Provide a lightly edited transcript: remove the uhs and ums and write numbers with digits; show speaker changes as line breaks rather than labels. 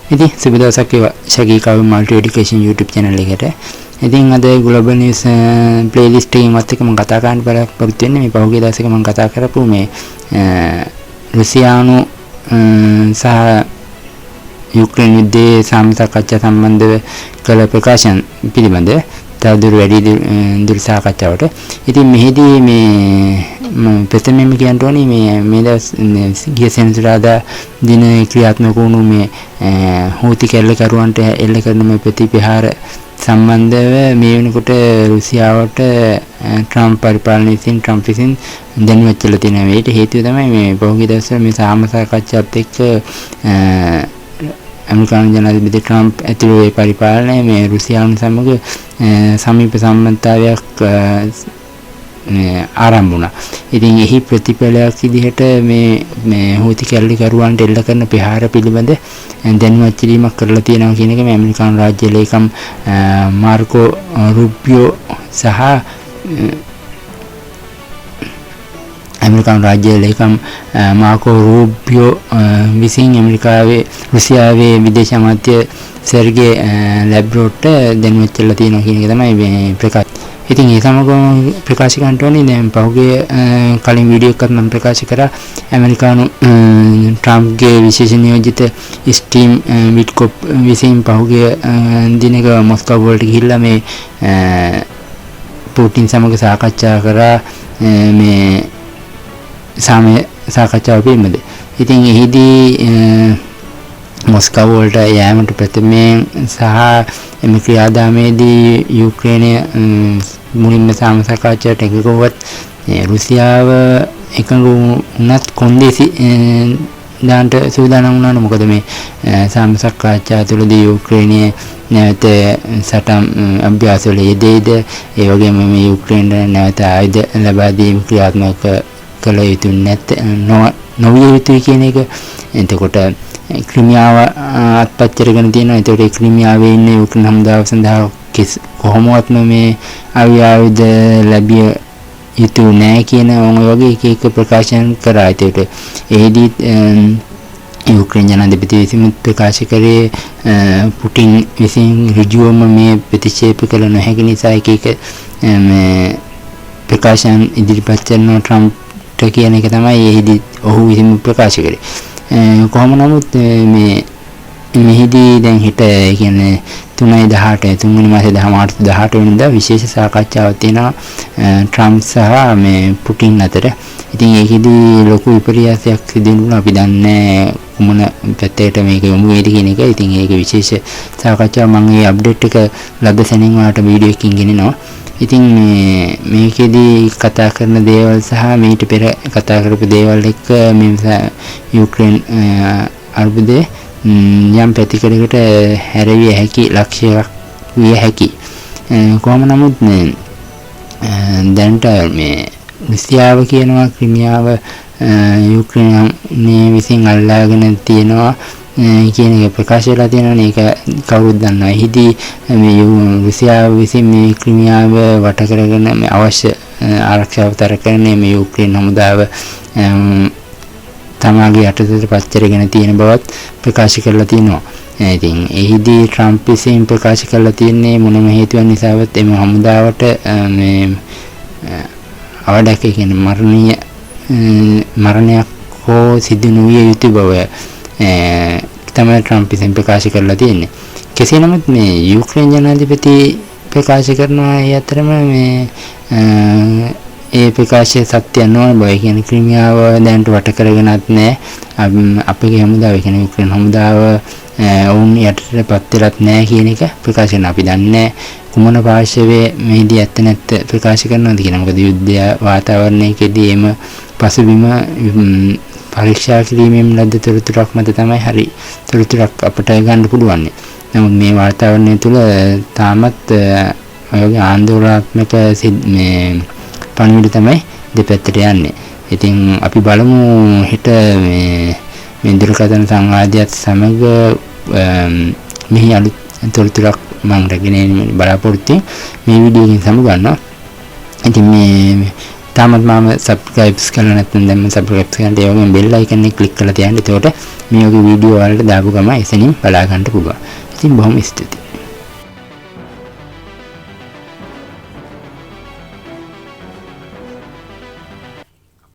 ඉතින් සුබ දවසක් ශගී කවි මල්ටි එඩියුකේෂන් YouTube channel එකට. ඉතින් අද global news playlist එකෙන් වත් එක මම කතා කරන්න බලාපොරොත්තු වෙන්නේ මේ පහුගිය දවසක මම කතා කරපු මේ රුසියානු සහ යුක්‍රේන යුද්ධයේ සාකච්ඡා සම්බන්ධව කළ ප්‍රකාශන පිළිබඳ තවදුර වැඩි දුර සාකච්ඡාවට. ඉතින් මෙහිදී මේ ප්‍රථමයෙන්ම කියන්න ඕනේ මේ දවස් ගිය සෙනසුරාදා දින ක්‍රියාත්මක වුණු මේ හූති කැරලිකරුවන්ට එල්ල කරන මේ ප්‍රතිපහාර සම්බන්ධව මේ වෙනකොට රුසියාවට ට්‍රම්ප් පරිපාලනය විසින් දැනුවත් කළ තියෙනවා. ඒකට හේතුව තමයි මේ පහුගිය දවස්වල මේ සාකච්ඡාත් එක්ක අමරිකානු ජනාධිපති ට්‍රම්ප් ඇතුළු ඒ පරිපාලනය මේ රුසියානු සමග සමීප සම්බන්ධතාවයක් ආරම්භ වුණා. ඉතින් එහි ප්‍රතිඵලයක් විදිහට මේ හූති කැරලිකරුවන්ට එල්ල කරන ප්‍රහාර පිළිබඳ දැනුවත් කිරීමක් කරලා තියෙනවා කියන එක මේ ඇමරිකානු රාජ්‍ය ලේකම් මාර්කෝ රුබියෝ සහ ඇමරිකානු රාජ්‍ය ලේකම් මාර්කෝ රූබියෝ විසින් රුසියාවේ විදේශ අමාත්‍ය සර්ගේ ලැබ්රෝට් දැනුවත් කළා තියෙනවා කියන එක තමයි මේ ප්‍රකාශ. ඉතින් ඒ සමගම ප්‍රකාශ කරන්න ඕනේ දැන් පහුගිය කලින් වීඩියෝ එකක් මම ප්‍රකාශ කරා ඇමරිකානු ට්‍රම්ප්ගේ විශේෂ නියෝජිත ස්ටීම් විට්කොප් විසින් පහුගිය දිනක මොස්කෝව වලට ගිහිල්ලා මේ පුටින් සමග සාකච්ඡා කරා මේ සාකච්ඡාව පිළිබඳ. ඉතින් එහිදී මොස්කෝව වලට යෑමට ප්‍රථමයෙන් සහ එම ක්‍රියාදාමයේදී යුක්‍රේනය මුලින්ම සාකච්ඡාවට එකඟවත් රුසියාව එකඟ වුණත් කොන්දේසි දාන්ට සූදානම් වුණා. මොකද මේ සාකච්ඡා තුළදී යුක්‍රේනය නැවත සටන් අභ්‍යාසවල යෙදෙයිද ඒ වගේම මේ යුක්‍රේනට නැවත ආයුධ ලබා දීම ක්‍රියාත්මක කළ යුතු නොවිය යුතුයි කියන එක. එතකොට ක්‍රීමියාව අත්පත් කරගෙන තියෙනවා. ඒතකොට ඒ ක්‍රීමියාවේ ඉන්න යුක්‍රේන හමුදාව සඳහා කොහොමවත්ම මේ ආයුධ ලැබිය යුතු නැහැ කියන වගේ එක ප්‍රකාශන කරා. ඒතකොට එහිදී යුක්‍රේන ජනාධිපති විසින් ප්‍රකාශ කරේ පුටින් විසින් ඍජුවම මේ ප්‍රතික්ෂේප කළ නොහැකි නිසා එක මේ ප්‍රකාශන ඉදිරිපත් කරන ට්‍රම්ප්ට කියන එක තමයි එහිදී ඔහු විසින් ප්‍රකාශ කරේ. කොහොම නමුත් මෙහිදී දැන් හිට කියන්නේ 3/18 තුන්වෙනි මාසේ මාර්තු 18 වෙනිදා විශේෂ සාකච්ඡාවක් තියෙනවා ට්‍රම්ප් සහ මේ පුටින් අතර. ඉතින් ඒකෙදී ලොකු විපර්යාසයක් සිදු වුණා. අපි දන්නේ කුමන පැත්තකට මේක යොමු වෙයිද කියන එක. ඉතින් ඒක විශේෂ සාකච්ඡාවක් මම මේ අප්ඩේට් එක ලැබ සැනින් වලට වීඩියෝ එකකින් ගෙනිනවා. ඉතින් මේකෙදී කතා කරන දේවල් සහ මීට පෙර කතා කරපු දේවල් එක්ක මේ යුක්‍රේන අර්බුදයේ යම් පැතිකඩකට හැරවිය හැකි ලක්ෂයක් විය හැකි. කොහොම නමුත් දැනට මේ රුසියාව කියනවා ක්‍රීමියාව යුක්‍රේනයේ විසින් අල්ලාගෙන තියෙනවා කියන එක ප්‍රකාශ වෙලා තියෙනවා. ඒක කවුරුත් දන්නවා. එහිදී මේ රුසියාව විසින් මේ ක්‍රීමියාව වට කරගෙන මේ අවශ්‍ය ආරක්ෂාව තර කරන්නේ මේ යුක්‍රේන හමුදාව තමාගේ යටතට පත් කරගෙන තියෙන බවත් ප්‍රකාශ කරලා තියෙනවා. ඉතින් එහිදී ට්‍රම්ප් විසින් ප්‍රකාශ කරලා තියෙන්නේ මොනම හේතුවක් නිසාවත් එම හමුදාවට මේ අවඩක් කියන්නේ මරණයක් හෝ සිදු නොවිය යුතු බව තමයි ට්‍රම්ප් විසින් ප්‍රකාශ කරලා තියෙන්නේ. කෙසේ නමුත් මේ යුක්‍රේන ජනාධිපති ප්‍රකාශ කරනවා ඒ අතරම මේ ඒ ප්‍රකාශය සත්‍ය නොවන බව. කියන්නේ ක්‍රීමියාව දැනට වට කරගෙනත් නැහැ. අපේ හමුදාව කියන්නේ යුක්‍රේන හමුදාව ඔවුන් යටටපත් වෙලත් නැහැ කියන එක ප්‍රකාශ කරනවා. අපි දන්නේ කුමන පාර්ශවයේ මේදී ඇත්ත නැත්ත ප්‍රකාශ කරනවද කියන. මොකද යුද්ධ වාතාවරණයකදී එම පසුබිම පරීක්ෂා කිරීමෙන් ලද්ද තොරතුරක් මත තමයි හරි තොරතුරක් අපට ගන්න පුළුවන්. නමුත් මේ වාතාවරණය තුළ තාමත් ඔයගේ ආందోලනාත්මක මේ පණිවිඩ තමයි දෙපැත්තට යන්නේ. ඉතින් අපි බලමු හෙට මේ දුරකථන සංවාදයත් සමග මෙහි අලුත් තොරතුරක් මම රැගෙන බලාපොරොත්තු මේ වීඩියෝ එකෙන් සමු ගන්නවා. ඉතින් මේ තාමත් මම subscribe කරලා නැත්නම් දැන් මම subscribe කරලා ඒ වගේම bell icon එක click කරලා තියන්න. එතකොට මේ වගේ වීඩියෝ වලට දාපු ගමන් එසනින් බලා ගන්න පුළුවන්. ඉතින් බොහොම ස්තුතියි.